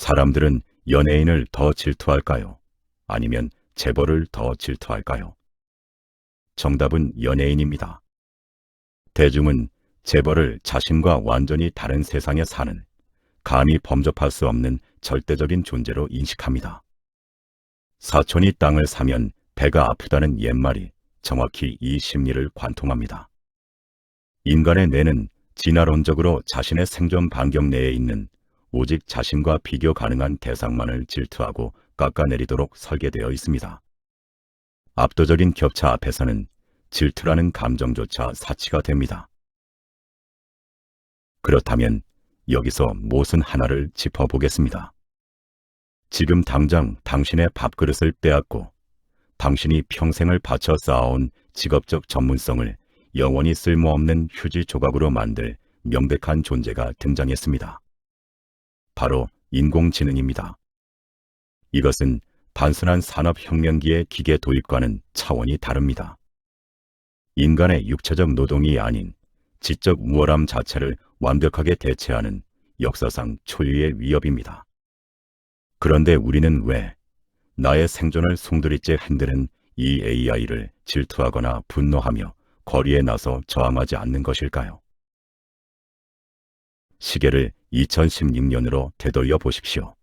사람들은 연예인을 더 질투할까요? 아니면 재벌을 더 질투할까요? 정답은 연예인입니다. 대중은 재벌을 자신과 완전히 다른 세상에 사는, 감히 범접할 수 없는 절대적인 존재로 인식합니다. 사촌이 땅을 사면 배가 아프다는 옛말이 정확히 이 심리를 관통합니다. 인간의 뇌는 진화론적으로 자신의 생존 반경 내에 있는 오직 자신과 비교 가능한 대상만을 질투하고 깎아내리도록 설계되어 있습니다. 압도적인 격차 앞에서는 질투라는 감정조차 사치가 됩니다. 그렇다면 여기서 못은 하나를 짚어보겠습니다. 지금 당장 당신의 밥그릇을 빼앗고 당신이 평생을 바쳐 쌓아온 직업적 전문성을 영원히 쓸모없는 휴지 조각으로 만들 명백한 존재가 등장했습니다. 바로 인공지능입니다. 이것은 단순한 산업혁명기의 기계 도입과는 차원이 다릅니다. 인간의 육체적 노동이 아닌 지적 우월함 자체를 완벽하게 대체하는 역사상 초유의 위협입니다. 그런데 우리는 왜 나의 생존을 송두리째 흔드는 이 AI를 질투하거나 분노하며 거리에 나서 저항하지 않는 것일까요? 시계를 2016년으로 되돌려 보십시오.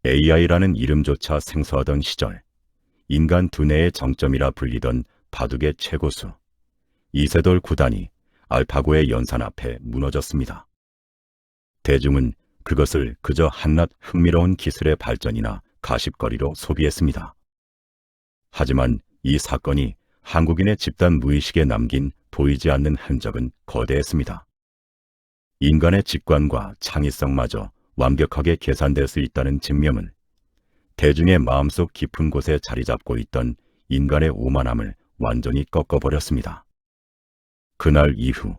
AI라는 이름조차 생소하던 시절, 인간 두뇌의 정점이라 불리던 바둑의 최고수 이세돌 구단이 알파고의 연산 앞에 무너졌습니다. 대중은 그것을 그저 한낱 흥미로운 기술의 발전이나 가십거리로 소비했습니다. 하지만 이 사건이 한국인의 집단 무의식에 남긴 보이지 않는 흔적은 거대했습니다. 인간의 직관과 창의성마저 완벽하게 계산될 수 있다는 증명은 대중의 마음속 깊은 곳에 자리 잡고 있던 인간의 오만함을 완전히 꺾어버렸습니다. 그날 이후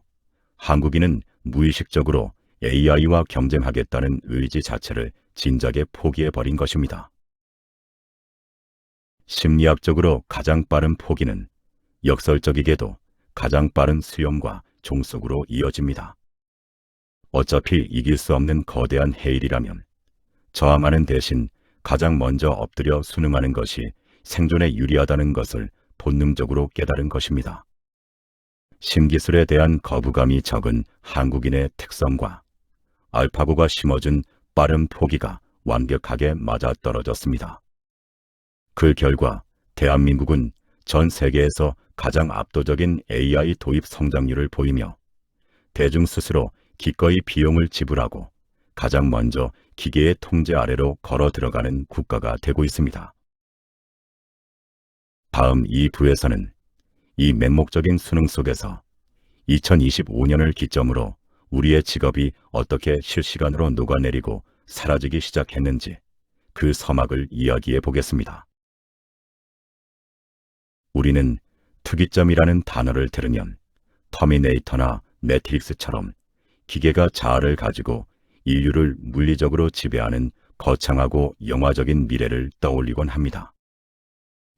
한국인은 무의식적으로 AI와 경쟁하겠다는 의지 자체를 진작에 포기해버린 것입니다. 심리학적으로 가장 빠른 포기는 역설적이게도 가장 빠른 수용과 종속으로 이어집니다. 어차피 이길 수 없는 거대한 해일이라면 저항하는 대신 가장 먼저 엎드려 순응하는 것이 생존에 유리하다는 것을 본능적으로 깨달은 것입니다. 신기술에 대한 거부감이 적은 한국인의 특성과 알파고가 심어준 빠른 포기가 완벽하게 맞아떨어졌습니다. 그 결과 대한민국은 전 세계에서 가장 압도적인 AI 도입 성장률을 보이며 대중 스스로 기꺼이 비용을 지불하고 가장 먼저 기계의 통제 아래로 걸어 들어가는 국가가 되고 있습니다. 다음 이 부에서는 이 맹목적인 수능 속에서 2025년을 기점으로 우리의 직업이 어떻게 실시간으로 녹아내리고 사라지기 시작했는지 그 서막을 이야기해 보겠습니다. 우리는 특이점이라는 단어를 들으면 터미네이터나 매트릭스처럼 기계가 자아를 가지고 인류를 물리적으로 지배하는 거창하고 영화적인 미래를 떠올리곤 합니다.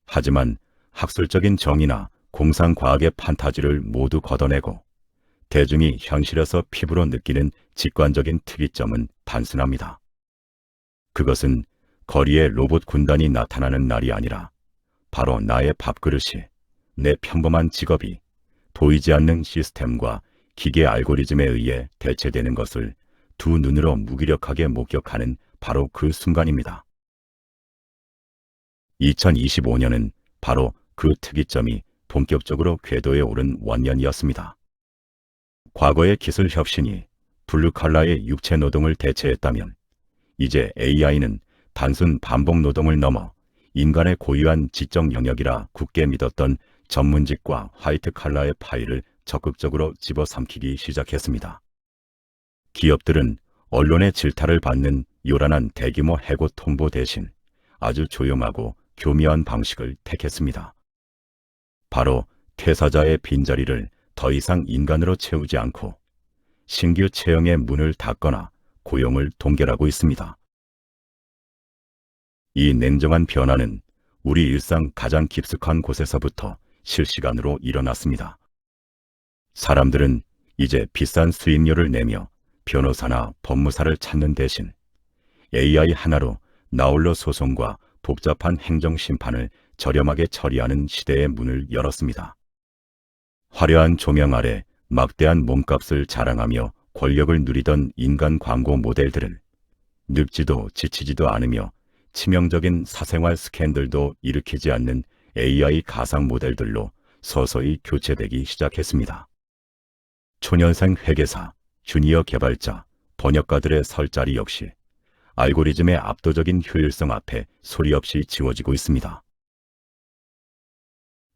하지만 학술적인 정의나 공상과학의 판타지를 모두 걷어내고 대중이 현실에서 피부로 느끼는 직관적인 특이점은 단순합니다. 그것은 거리에 로봇 군단이 나타나는 날이 아니라 바로 나의 밥그릇이, 내 평범한 직업이 보이지 않는 시스템과 기계 알고리즘에 의해 대체되는 것을 두 눈으로 무기력하게 목격하는 바로 그 순간입니다. 2025년은 바로 그 특이점이 본격적으로 궤도에 오른 원년이었습니다. 과거의 기술 혁신이 블루칼라의 육체 노동을 대체했다면 이제 AI는 단순 반복 노동을 넘어 인간의 고유한 지적 영역이라 굳게 믿었던 전문직과 화이트 칼라의 파일을 적극적으로 집어삼키기 시작했습니다. 기업들은 언론의 질타를 받는 요란한 대규모 해고 통보 대신 아주 조용하고 교묘한 방식을 택했습니다. 바로 퇴사자의 빈자리를 더 이상 인간으로 채우지 않고 신규 채용의 문을 닫거나 고용을 동결하고 있습니다. 이 냉정한 변화는 우리 일상 가장 깊숙한 곳에서부터 실시간으로 일어났습니다. 사람들은 이제 비싼 수임료를 내며 변호사나 법무사를 찾는 대신 AI 하나로 나홀로 소송과 복잡한 행정 심판을 저렴하게 처리하는 시대의 문을 열었습니다. 화려한 조명 아래 막대한 몸값을 자랑하며 권력을 누리던 인간 광고 모델들은 늙지도 지치지도 않으며 치명적인 사생활 스캔들도 일으키지 않는 AI 가상 모델들로 서서히 교체되기 시작했습니다. 초년생 회계사, 주니어 개발자, 번역가들의 설 자리 역시 알고리즘의 압도적인 효율성 앞에 소리 없이 지워지고 있습니다.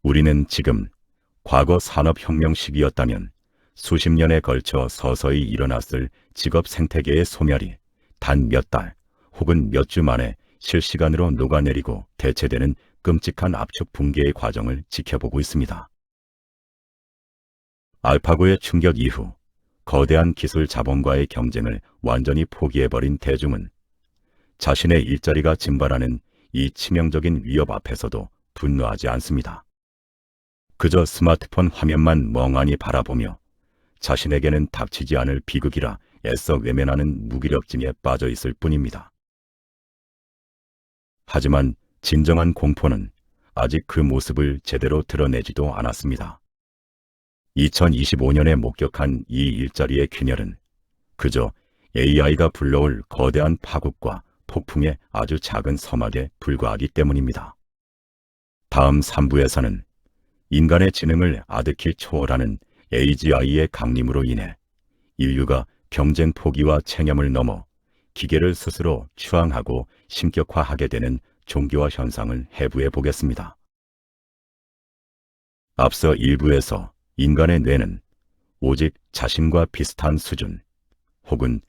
우리는 지금 과거 산업혁명 시기였다면 수십 년에 걸쳐 서서히 일어났을 직업 생태계의 소멸이 단 몇 달 혹은 몇 주 만에 실시간으로 녹아내리고 대체되는 끔찍한 압축 붕괴의 과정을 지켜보고 있습니다. 알파고의 충격 이후 거대한 기술 자본과의 경쟁을 완전히 포기해버린 대중은 자신의 일자리가 증발하는 이 치명적인 위협 앞에서도 분노하지 않습니다. 그저 스마트폰 화면만 멍하니 바라보며 자신에게는 닥치지 않을 비극이라 애써 외면하는 무기력증에 빠져 있을 뿐입니다. 하지만 진정한 공포는 아직 그 모습을 제대로 드러내지도 않았습니다. 2025년에 목격한 이 일자리의 균열은 그저 AI가 불러올 거대한 파국과 폭풍의 아주 작은 서막에 불과하기 때문입니다. 다음 3부에서는 인간의 지능을 아득히 초월하는 AGI의 강림으로 인해 인류가 경쟁 포기와 체념을 넘어 기계를 스스로 추앙하고 신격화하게 되는 종교화 현상을 해부해 보겠습니다. 앞서 1부에서 인간의 뇌는 오직 자신과 비슷한 수준 혹은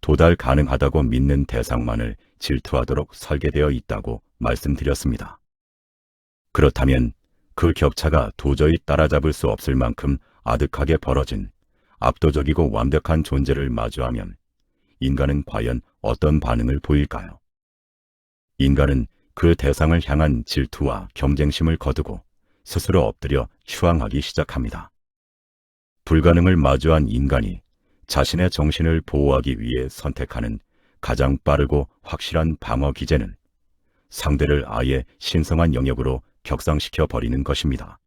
도달 가능하다고 믿는 대상만을 질투하도록 설계되어 있다고 말씀드렸습니다. 그렇다면 그 격차가 도저히 따라잡을 수 없을 만큼 아득하게 벌어진 압도적이고 완벽한 존재를 마주하면 인간은 과연 어떤 반응을 보일까요? 인간은 그 대상을 향한 질투와 경쟁심을 거두고 스스로 엎드려 추앙하기 시작합니다. 불가능을 마주한 인간이 자신의 정신을 보호하기 위해 선택하는 가장 빠르고 확실한 방어 기제는 상대를 아예 신성한 영역으로 격상시켜 버리는 것입니다.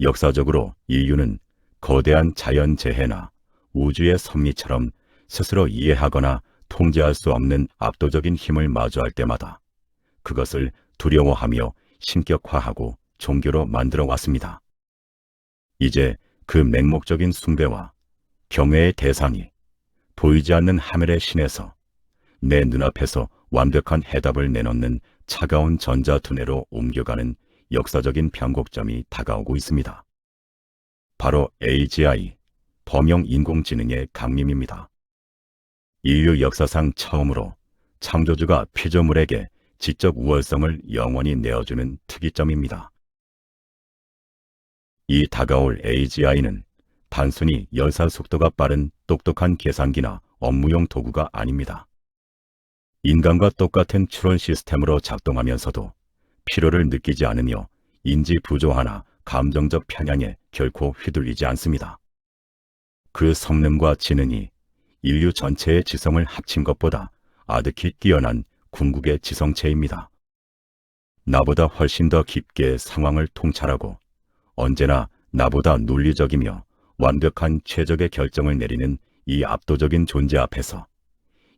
역사적으로 인류는 거대한 자연재해나 우주의 섭리처럼 스스로 이해하거나 통제할 수 없는 압도적인 힘을 마주할 때마다 그것을 두려워하며 신격화하고 종교로 만들어 왔습니다. 이제 그 맹목적인 숭배와 경외의 대상이 보이지 않는 하늘의 신에서 내 눈앞에서 완벽한 해답을 내놓는 차가운 전자두뇌로 옮겨가는 역사적인 변곡점이 다가오고 있습니다. 바로 AGI, 범용 인공지능의 강림입니다. 인류 역사상 처음으로 창조주가 피조물에게 지적 우월성을 영원히 내어주는 특이점입니다. 이 다가올 AGI는 단순히 열사 속도가 빠른 똑똑한 계산기나 업무용 도구가 아닙니다. 인간과 똑같은 추론 시스템으로 작동하면서도 피로를 느끼지 않으며 인지 부조화나 감정적 편향에 결코 휘둘리지 않습니다. 그 성능과 지능이 인류 전체의 지성을 합친 것보다 아득히 뛰어난 궁극의 지성체입니다. 나보다 훨씬 더 깊게 상황을 통찰하고 언제나 나보다 논리적이며 완벽한 최적의 결정을 내리는 이 압도적인 존재 앞에서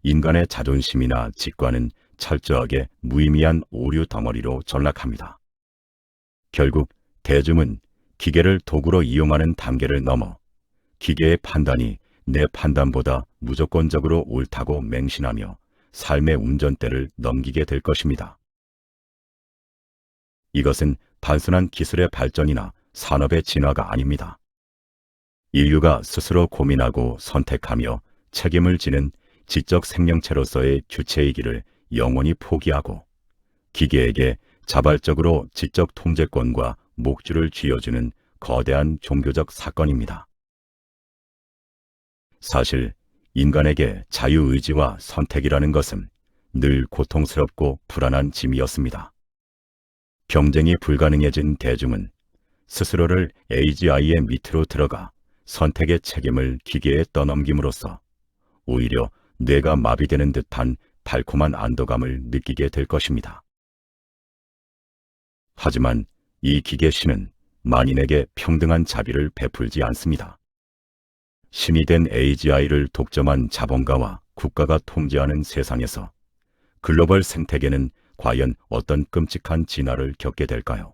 인간의 자존심이나 직관은 철저하게 무의미한 오류 덩어리로 전락합니다. 결국 대중은 기계를 도구로 이용하는 단계를 넘어 기계의 판단이 내 판단보다 무조건적으로 옳다고 맹신하며 삶의 운전대를 넘기게 될 것입니다. 이것은 단순한 기술의 발전이나 산업의 진화가 아닙니다. 인류가 스스로 고민하고 선택하며 책임을 지는 지적 생명체로서의 주체이기를 영원히 포기하고 기계에게 자발적으로 지적 통제권과 목줄을 쥐어주는 거대한 종교적 사건입니다. 사실 인간에게 자유의지와 선택이라는 것은 늘 고통스럽고 불안한 짐이었습니다. 경쟁이 불가능해진 대중은 스스로를 AGI의 밑으로 들어가 선택의 책임을 기계에 떠넘김으로써 오히려 뇌가 마비되는 듯한 달콤한 안도감을 느끼게 될 것입니다. 하지만 이 기계신은 만인에게 평등한 자비를 베풀지 않습니다. 신이 된 AGI를 독점한 자본가와 국가가 통제하는 세상에서 글로벌 생태계는 과연 어떤 끔찍한 진화를 겪게 될까요?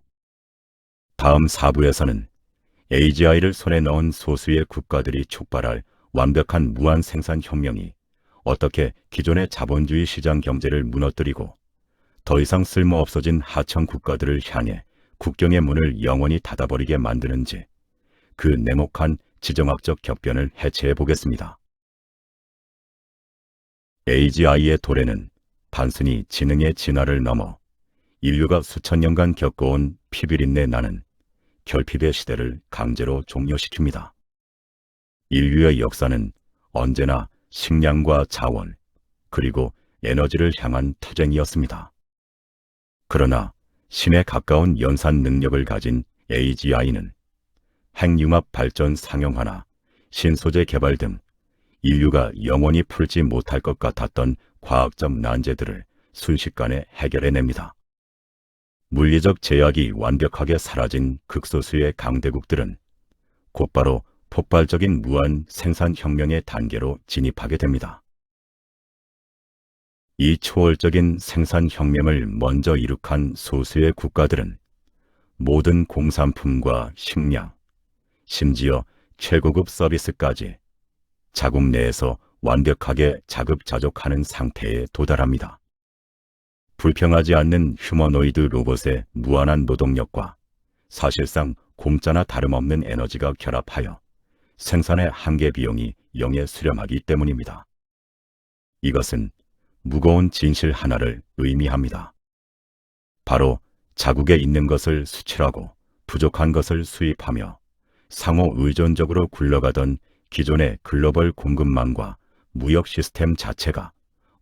다음 4부에서는 AGI를 손에 넣은 소수의 국가들이 촉발할 완벽한 무한 생산 혁명이 어떻게 기존의 자본주의 시장 경제를 무너뜨리고 더 이상 쓸모없어진 하청 국가들을 향해 국경의 문을 영원히 닫아버리게 만드는지 그 냉혹한 지정학적 격변을 해체해 보겠습니다. AGI의 도래는 단순히 지능의 진화를 넘어 인류가 수천 년간 겪어온 피비린내 나는 결핍의 시대를 강제로 종료시킵니다. 인류의 역사는 언제나 식량과 자원, 그리고 에너지를 향한 투쟁이었습니다. 그러나 신에 가까운 연산 능력을 가진 AGI는 핵융합 발전 상용화나 신소재 개발 등 인류가 영원히 풀지 못할 것 같았던 과학적 난제들을 순식간에 해결해냅니다. 물리적 제약이 완벽하게 사라진 극소수의 강대국들은 곧바로 폭발적인 무한 생산혁명의 단계로 진입하게 됩니다. 이 초월적인 생산혁명을 먼저 이룩한 소수의 국가들은 모든 공산품과 식량, 심지어 최고급 서비스까지 자국 내에서 완벽하게 자급자족하는 상태에 도달합니다. 불평하지 않는 휴머노이드 로봇의 무한한 노동력과 사실상 공짜나 다름없는 에너지가 결합하여 생산의 한계 비용이 0에 수렴하기 때문입니다. 이것은 무거운 진실 하나를 의미합니다. 바로 자국에 있는 것을 수출하고 부족한 것을 수입하며 상호 의존적으로 굴러가던 기존의 글로벌 공급망과 무역 시스템 자체가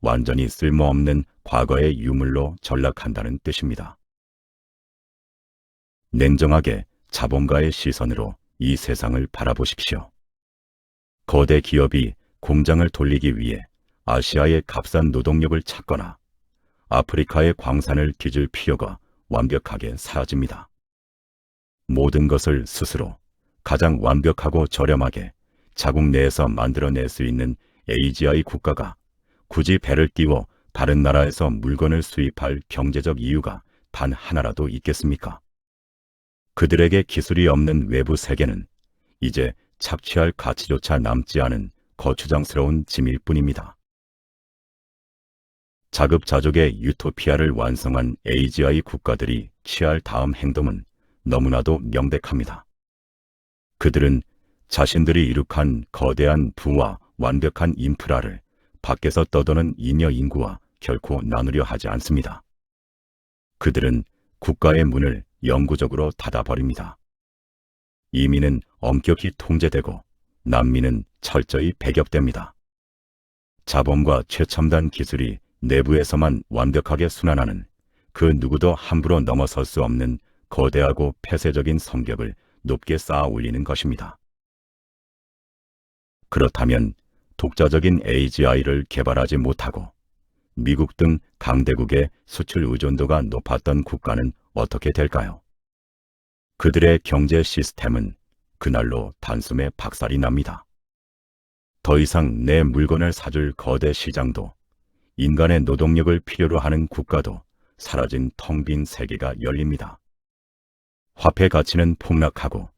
완전히 쓸모없는 과거의 유물로 전락한다는 뜻입니다. 냉정하게 자본가의 시선으로 이 세상을 바라보십시오. 거대 기업이 공장을 돌리기 위해 아시아의 값싼 노동력을 찾거나 아프리카의 광산을 뒤질 필요가 완벽하게 사라집니다. 모든 것을 스스로 가장 완벽하고 저렴하게 자국 내에서 만들어낼 수 있는 AGI 국가가 굳이 배를 띄워 다른 나라에서 물건을 수입할 경제적 이유가 단 하나라도 있겠습니까? 그들에게 기술이 없는 외부 세계는 이제 착취할 가치조차 남지 않은 거추장스러운 짐일 뿐입니다. 자급자족의 유토피아를 완성한 AGI 국가들이 취할 다음 행동은 너무나도 명백합니다. 그들은 자신들이 이룩한 거대한 부와 완벽한 인프라를 밖에서 떠도는 잉여 인구와 결코 나누려 하지 않습니다. 그들은 국가의 문을 영구적으로 닫아버립니다. 이민은 엄격히 통제되고 난민은 철저히 배격됩니다. 자본과 최첨단 기술이 내부에서만 완벽하게 순환하는 그 누구도 함부로 넘어설 수 없는 거대하고 폐쇄적인 성격을 높게 쌓아 올리는 것입니다. 그렇다면 독자적인 AGI를 개발하지 못하고 미국 등 강대국의 수출 의존도가 높았던 국가는 어떻게 될까요? 그들의 경제 시스템은 그날로 단숨에 박살이 납니다. 더 이상 내 물건을 사줄 거대 시장도 인간의 노동력을 필요로 하는 국가도 사라진 텅 빈 세계가 열립니다. 화폐 가치는 폭락하고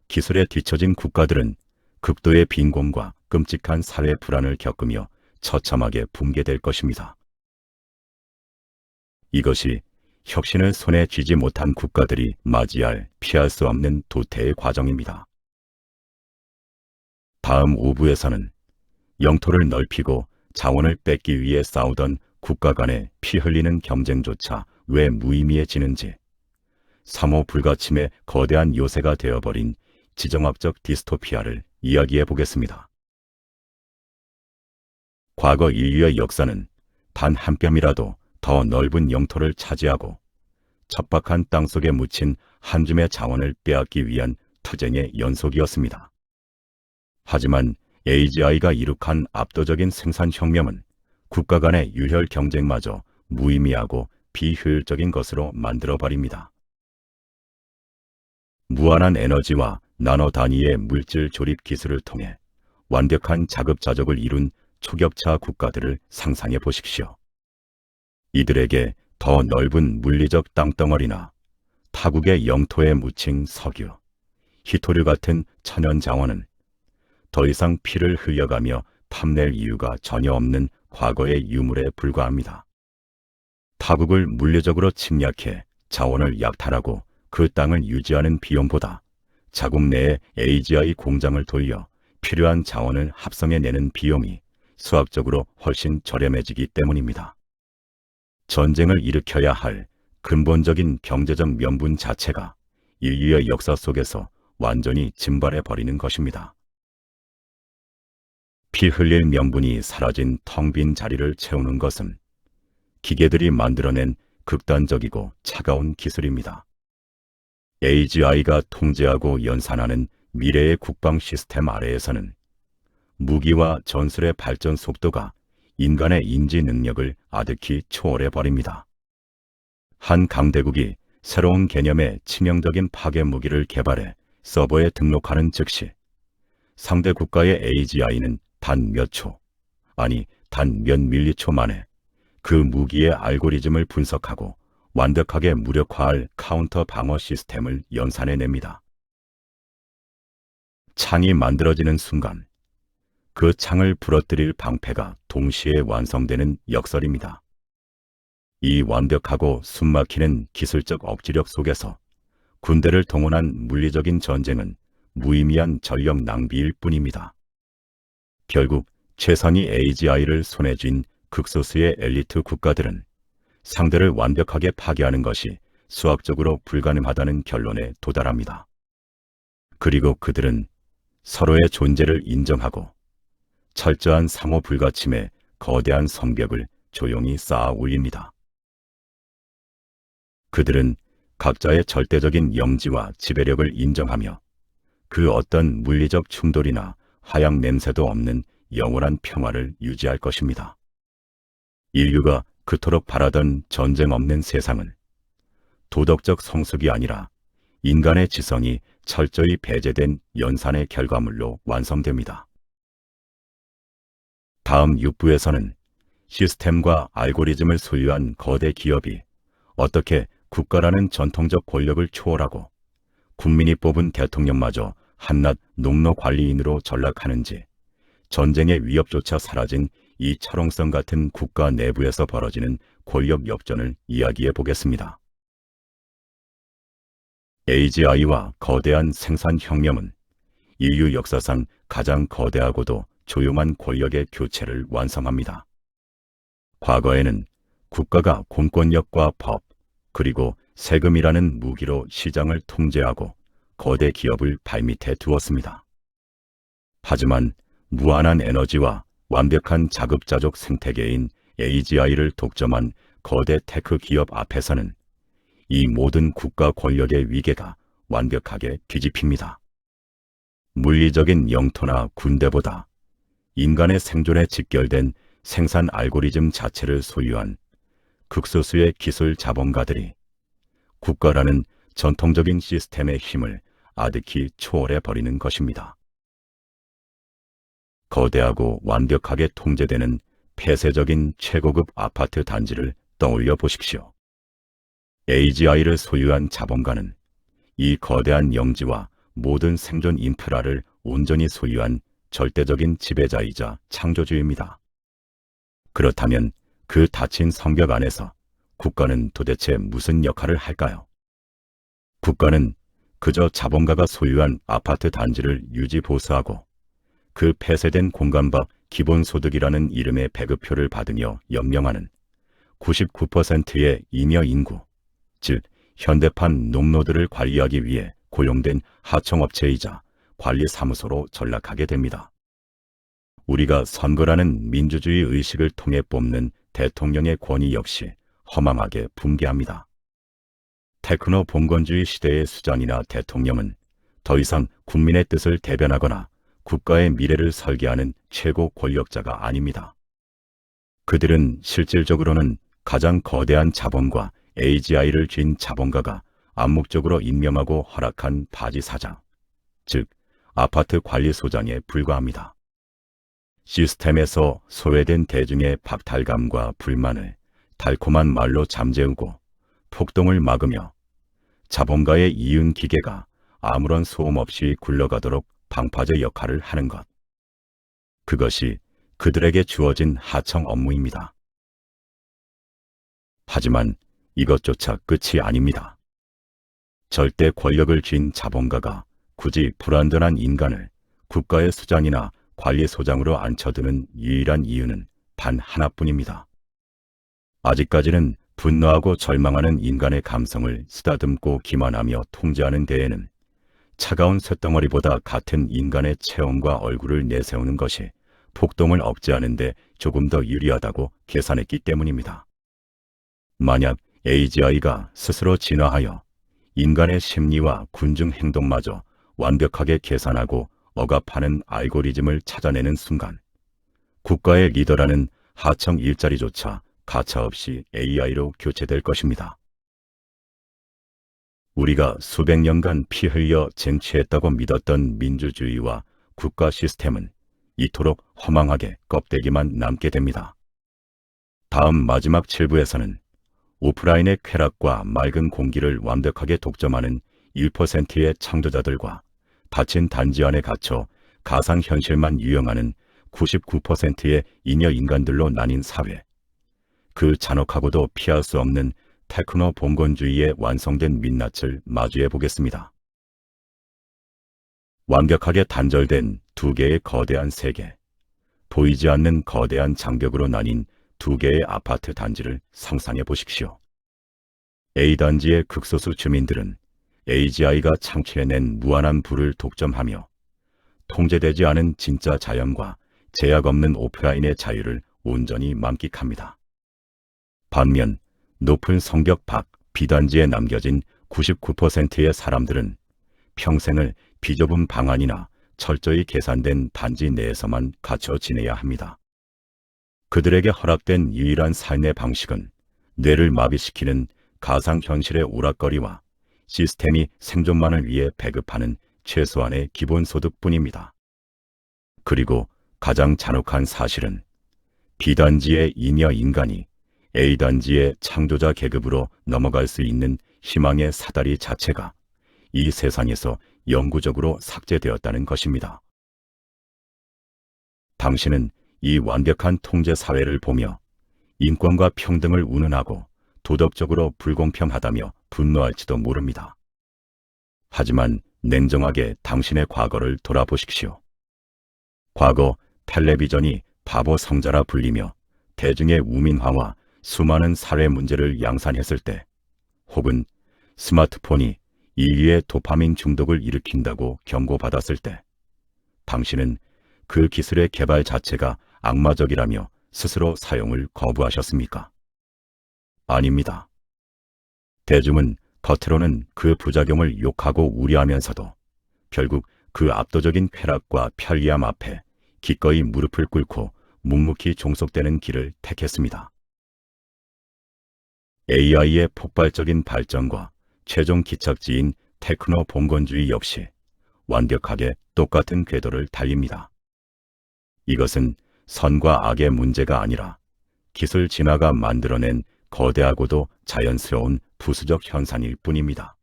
기술에 뒤처진 국가들은 극도의 빈곤과 끔찍한 사회 불안을 겪으며 처참하게 붕괴될 것입니다. 이것이 혁신을 손에 쥐지 못한 국가들이 맞이할 피할 수 없는 도태의 과정입니다. 다음 5부에서는 영토를 넓히고 자원을 뺏기 위해 싸우던 국가 간의 피 흘리는 경쟁조차 왜 무의미해지는지, 3호 불가침의 거대한 요새가 되어버린 지정학적 디스토피아를 이야기해 보겠습니다. 과거 인류의 역사는 단 한 뼘이라도 더 넓은 영토를 차지하고 척박한 땅속에 묻힌 한 줌의 자원을 빼앗기 위한 투쟁의 연속이었습니다. 하지만 AGI가 이룩한 압도적인 생산혁명은 국가 간의 유혈 경쟁마저 무의미하고 비효율적인 것으로 만들어버립니다. 무한한 에너지와 나노 단위의 물질 조립 기술을 통해 완벽한 자급자족을 이룬 초격차 국가들을 상상해 보십시오. 이들에게 더 넓은 물리적 땅덩어리나 타국의 영토에 묻힌 석유, 희토류 같은 천연 자원은 더 이상 피를 흘려가며 탐낼 이유가 전혀 없는 과거의 유물에 불과합니다. 타국을 물리적으로 침략해 자원을 약탈하고 그 땅을 유지하는 비용보다 자국 내에 AGI 공장을 돌려 필요한 자원을 합성해내는 비용이 수학적으로 훨씬 저렴해지기 때문입니다. 전쟁을 일으켜야 할 근본적인 경제적 명분 자체가 인류의 역사 속에서 완전히 증발해버리는 것입니다. 피 흘릴 명분이 사라진 텅 빈 자리를 채우는 것은 기계들이 만들어낸 극단적이고 차가운 기술입니다. AGI가 통제하고 연산하는 미래의 국방 시스템 아래에서는 무기와 전술의 발전 속도가 인간의 인지 능력을 아득히 초월해버립니다. 한 강대국이 새로운 개념의 치명적인 파괴 무기를 개발해 서버에 등록하는 즉시 상대 국가의 AGI는 단 몇 초, 아니 단 몇 밀리초 만에 그 무기의 알고리즘을 분석하고 완벽하게 무력화할 카운터 방어 시스템을 연산해냅니다. 창이 만들어지는 순간 그 창을 부러뜨릴 방패가 동시에 완성되는 역설입니다. 이 완벽하고 숨막히는 기술적 억지력 속에서 군대를 동원한 물리적인 전쟁은 무의미한 전력 낭비일 뿐입니다. 결국 최상위 AGI를 손에 쥔 극소수의 엘리트 국가들은 상대를 완벽하게 파괴하는 것이 수학적으로 불가능하다는 결론에 도달합니다. 그리고 그들은 서로의 존재를 인정하고 철저한 상호 불가침의 거대한 성벽을 조용히 쌓아 올립니다. 그들은 각자의 절대적인 영지와 지배력을 인정하며 그 어떤 물리적 충돌이나 화약 냄새도 없는 영원한 평화를 유지할 것입니다. 인류가 그토록 바라던 전쟁 없는 세상은 도덕적 성숙이 아니라 인간의 지성이 철저히 배제된 연산의 결과물로 완성됩니다. 다음 6부에서는 시스템과 알고리즘을 소유한 거대 기업이 어떻게 국가라는 전통적 권력을 초월하고 국민이 뽑은 대통령마저 한낱 농노 관리인으로 전락하는지, 전쟁의 위협조차 사라진 이 철옹성 같은 국가 내부에서 벌어지는 권력 역전을 이야기해 보겠습니다. AGI와 거대한 생산혁명은 인류 역사상 가장 거대하고도 조용한 권력의 교체를 완성합니다. 과거에는 국가가 공권력과 법, 그리고 세금이라는 무기로 시장을 통제하고 거대 기업을 발밑에 두었습니다. 하지만 무한한 에너지와 완벽한 자급자족 생태계인 AGI를 독점한 거대 테크 기업 앞에서는 이 모든 국가 권력의 위계가 완벽하게 뒤집힙니다. 물리적인 영토나 군대보다 인간의 생존에 직결된 생산 알고리즘 자체를 소유한 극소수의 기술 자본가들이 국가라는 전통적인 시스템의 힘을 아득히 초월해버리는 것입니다. 거대하고 완벽하게 통제되는 폐쇄적인 최고급 아파트 단지를 떠올려 보십시오. AGI를 소유한 자본가는 이 거대한 영지와 모든 생존 인프라를 온전히 소유한 절대적인 지배자이자 창조주입니다. 그렇다면 그 닫힌 성벽 안에서 국가는 도대체 무슨 역할을 할까요? 국가는 그저 자본가가 소유한 아파트 단지를 유지 보수하고 그 폐쇄된 공간 밖 기본소득이라는 이름의 배급표를 받으며 연명하는 99%의 잉여 인구, 즉 현대판 농노들을 관리하기 위해 고용된 하청업체이자 관리사무소로 전락하게 됩니다. 우리가 선거라는 민주주의 의식을 통해 뽑는 대통령의 권위 역시 허망하게 붕괴합니다. 테크노 봉건주의 시대의 수장이나 대통령은 더 이상 국민의 뜻을 대변하거나 국가의 미래를 설계하는 최고 권력자가 아닙니다. 그들은 실질적으로는 가장 거대한 자본과 AGI를 쥔 자본가가 암묵적으로 임명하고 허락한 바지사장, 즉 아파트 관리소장에 불과합니다. 시스템에서 소외된 대중의 박탈감과 불만을 달콤한 말로 잠재우고 폭동을 막으며 자본가의 이윤 기계가 아무런 소음 없이 굴러가도록 방파제 역할을 하는 것. 그것이 그들에게 주어진 하청 업무입니다. 하지만 이것조차 끝이 아닙니다. 절대 권력을 쥔 자본가가 굳이 불완전한 인간을 국가의 수장이나 관리소장으로 앉혀두는 유일한 이유는 단 하나뿐입니다. 아직까지는 분노하고 절망하는 인간의 감성을 쓰다듬고 기만하며 통제하는 데에는 차가운 쇳덩어리보다 같은 인간의 체온과 얼굴을 내세우는 것이 폭동을 억제하는 데 조금 더 유리하다고 계산했기 때문입니다. 만약 AGI가 스스로 진화하여 인간의 심리와 군중 행동마저 완벽하게 계산하고 억압하는 알고리즘을 찾아내는 순간 국가의 리더라는 하청 일자리조차 가차없이 AI로 교체될 것입니다. 우리가 수백 년간 피 흘려 쟁취했다고 믿었던 민주주의와 국가 시스템은 이토록 허망하게 껍데기만 남게 됩니다. 다음 마지막 7부에서는 오프라인의 쾌락과 맑은 공기를 완벽하게 독점하는 1%의 창조자들과 닫힌 단지 안에 갇혀 가상현실만 유영하는 99%의 잉여인간들로 나뉜 사회, 그 잔혹하고도 피할 수 없는 테크노 봉건주의의 완성된 민낯을 마주해 보겠습니다. 완벽하게 단절된 두 개의 거대한 세계, 보이지 않는 거대한 장벽으로 나뉜 두 개의 아파트 단지를 상상해 보십시오. A단지의 극소수 주민들은 AGI가 창출해낸 무한한 부를 독점하며 통제되지 않은 진짜 자연과 제약 없는 오프라인의 자유를 온전히 만끽합니다. 반면 높은 성격 밖 B단지에 남겨진 99%의 사람들은 평생을 비좁은 방 안이나 철저히 계산된 단지 내에서만 갇혀 지내야 합니다. 그들에게 허락된 유일한 삶의 방식은 뇌를 마비시키는 가상현실의 오락거리와 시스템이 생존만을 위해 배급하는 최소한의 기본소득뿐입니다. 그리고 가장 잔혹한 사실은 B단지의 잉여 인간이 A단지의 창조자 계급으로 넘어갈 수 있는 희망의 사다리 자체가 이 세상에서 영구적으로 삭제되었다는 것입니다. 당신은 이 완벽한 통제 사회를 보며 인권과 평등을 운운하고 도덕적으로 불공평하다며 분노할지도 모릅니다. 하지만 냉정하게 당신의 과거를 돌아보십시오. 과거 텔레비전이 바보 성자라 불리며 대중의 우민화와 수많은 사회 문제를 양산했을 때, 혹은 스마트폰이 인류의 도파민 중독을 일으킨다고 경고받았을 때, 당신은 그 기술의 개발 자체가 악마적이라며 스스로 사용을 거부하셨습니까? 아닙니다. 대중은 겉으로는 그 부작용을 욕하고 우려하면서도 결국 그 압도적인 쾌락과 편리함 앞에 기꺼이 무릎을 꿇고 묵묵히 종속되는 길을 택했습니다. AI의 폭발적인 발전과 최종 기착지인 테크노 봉건주의 역시 완벽하게 똑같은 궤도를 달립니다. 이것은 선과 악의 문제가 아니라 기술 진화가 만들어낸 거대하고도 자연스러운 부수적 현상일 뿐입니다.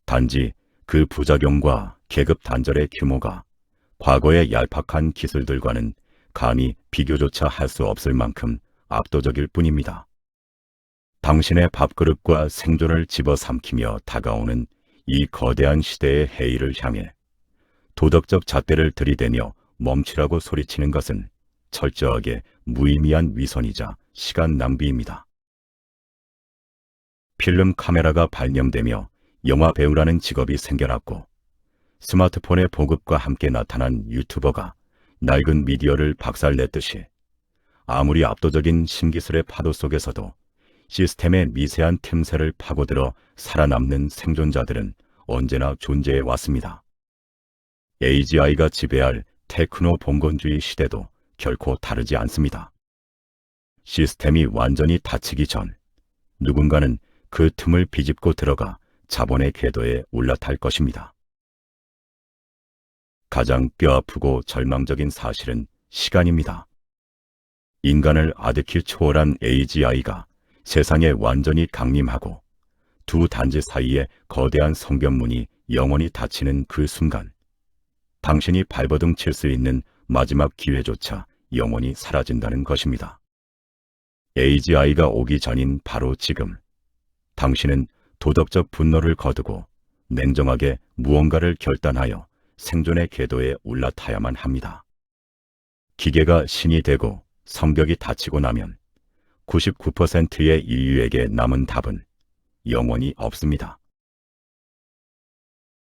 단지 그 부작용과 계급 단절의 규모가 과거의 얄팍한 기술들과는 감히 비교조차 할 수 없을 만큼 압도적일 뿐입니다. 당신의 밥그릇과 생존을 집어삼키며 다가오는 이 거대한 시대의 해이를 향해 도덕적 잣대를 들이대며 멈추라고 소리치는 것은 철저하게 무의미한 위선이자 시간 낭비입니다. 필름 카메라가 발명되며 영화 배우라는 직업이 생겨났고 스마트폰의 보급과 함께 나타난 유튜버가 낡은 미디어를 박살냈듯이 아무리 압도적인 신기술의 파도 속에서도 시스템의 미세한 틈새를 파고들어 살아남는 생존자들은 언제나 존재해 왔습니다. AGI가 지배할 테크노 봉건주의 시대도 결코 다르지 않습니다. 시스템이 완전히 닫히기 전 누군가는 그 틈을 비집고 들어가 자본의 궤도에 올라탈 것입니다. 가장 뼈아프고 절망적인 사실은 시간입니다. 인간을 아득히 초월한 AGI가 세상에 완전히 강림하고 두 단지 사이에 거대한 성견문이 영원히 닫히는 그 순간, 당신이 발버둥 칠 수 있는 마지막 기회조차 영원히 사라진다는 것입니다. AGI가 오기 전인 바로 지금, 당신은 도덕적 분노를 거두고 냉정하게 무언가를 결단하여 생존의 궤도에 올라타야만 합니다. 기계가 신이 되고 성벽이 닫히고 나면 99%의 인류에게 남은 답은 영원히 없습니다.